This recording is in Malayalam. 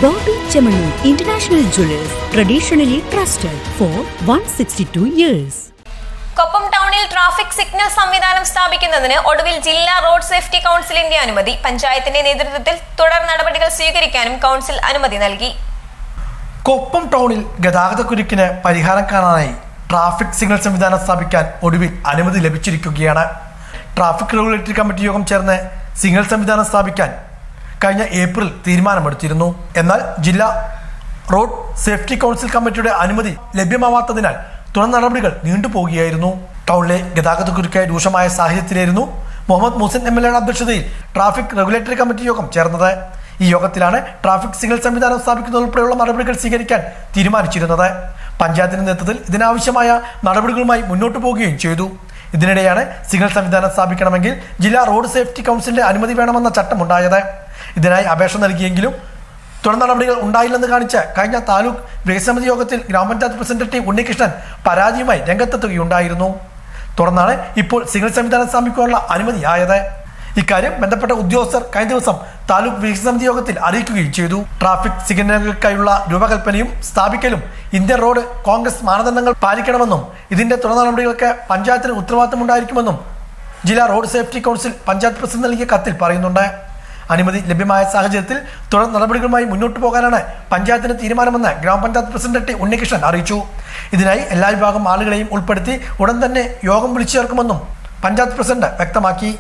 Bobby Chemanur International Jewelers, traditionally trusted for 162 years. Koppam ടൗണിൽ ട്രാഫിക് സിഗ്നൽ സംവിധാനം സ്ഥാപിക്കുന്നതിന് ഒടുവിൽ ജില്ലാ റോഡ് സേഫ്റ്റി കൗൺസിലിന്റെ അനുമതി. പഞ്ചായത്തിന്റെ നേതൃത്വത്തിൽ തുടർ നടപടികൾ സ്വീകരിക്കാനും കൗൺസിൽ അനുമതി നൽകി. കൊപ്പം ടൗണിൽ ഗതാഗതക്കുരുക്കിന് പരിഹാരം കാണാനായി ട്രാഫിക് സിഗ്നൽ സംവിധാനം സ്ഥാപിക്കാൻ ഒടുവിൽ അനുമതി ലഭിച്ചിരിക്കുകയാണ്. ട്രാഫിക് റെഗുലേറ്ററി കമ്മിറ്റി യോഗം ചേർന്ന് സിഗ്നൽ സംവിധാനം സ്ഥാപിക്കാൻ കഴിഞ്ഞ ഏപ്രിൽ തീരുമാനമെടുത്തിരുന്നു. എന്നാൽ ജില്ലാ റോഡ് സേഫ്റ്റി കൗൺസിൽ കമ്മിറ്റിയുടെ അനുമതി ലഭ്യമാവാത്തതിനാൽ തുടർ നടപടികൾ നീണ്ടുപോകുകയായിരുന്നു. ടൗണിലെ ഗതാഗതക്കുരുക്കായി രൂക്ഷമായ സാഹചര്യത്തിലായിരുന്നു മുഹമ്മദ് മുഹസിൻ MLA അധ്യക്ഷതയിൽ ട്രാഫിക് റെഗുലേറ്ററി കമ്മിറ്റി യോഗം ചേർന്നത്. ഈ യോഗത്തിലാണ് ട്രാഫിക് സിഗ്നൽ സംവിധാനം സ്ഥാപിക്കുന്നതുൾപ്പെടെയുള്ള നടപടികൾ സ്വീകരിക്കാൻ തീരുമാനിച്ചിരുന്നത്. പഞ്ചായത്തിന്റെ നേതൃത്വത്തിൽ ഇതിനാവശ്യമായ നടപടികളുമായി മുന്നോട്ട് പോവുകയും ചെയ്തു. ഇതിനിടെയാണ് സിഗ്നൽ സംവിധാനം സ്ഥാപിക്കണമെങ്കിൽ ജില്ലാ റോഡ് സേഫ്റ്റി കൗൺസിലിന്റെ അനുമതി വേണമെന്ന ചട്ടമുണ്ടായത്. ഇതിനായി അപേക്ഷ നൽകിയെങ്കിലും തുടർ നടപടികൾ ഉണ്ടായില്ലെന്ന് കാണിച്ച് കഴിഞ്ഞ താലൂക്ക് വികസനസമിതി യോഗത്തിൽ ഗ്രാമപഞ്ചായത്ത് പ്രസിഡന്റ് ഉണ്ണികൃഷ്ണൻ പരാതിയുമായി രംഗത്തെത്തുകയുണ്ടായിരുന്നു. തുടർന്നാണ് ഇപ്പോൾ സിഗ്നൽ സംവിധാനം സ്ഥാപിക്കാനുള്ള അനുമതിയായത്. ഇക്കാര്യം ബന്ധപ്പെട്ട ഉദ്യോഗസ്ഥർ കഴിഞ്ഞ ദിവസം താലൂക്ക് വികസനസമിതി യോഗത്തിൽ അറിയിക്കുകയും ചെയ്തു. ട്രാഫിക് സിഗ്നലുകൾക്കായുള്ള രൂപകൽപ്പനയും സ്ഥാപിക്കലും ഇന്ത്യൻ റോഡ് കോൺഗ്രസ് മാനദണ്ഡങ്ങൾ പാലിക്കണമെന്നും ഇതിന്റെ തുടർ നടപടികൾക്ക് പഞ്ചായത്തിന് ഉത്തരവാദിത്തമുണ്ടായിരിക്കുമെന്നും ജില്ലാ road safety council panchayat president നൽകിയ കത്തിൽ പറയുന്നുണ്ട്. അനുമതി ലഭ്യമായ സാഹചര്യത്തിൽ തുടർ നടപടികളുമായി മുന്നോട്ട് പോകാനാണ് പഞ്ചായത്തിന്റെ തീരുമാനമെന്ന് ഗ്രാമപഞ്ചായത്ത് പ്രസിഡന്റ് ഉണ്ണികൃഷ്ണൻ അറിയിച്ചു. ഇതിനായി എല്ലാ വിഭാഗം ആളുകളെയും ഉൾപ്പെടുത്തി ഉടൻ തന്നെ യോഗം വിളിച്ചു ചേർക്കുമെന്നും പഞ്ചായത്ത് പ്രസിഡന്റ് വ്യക്തമാക്കി.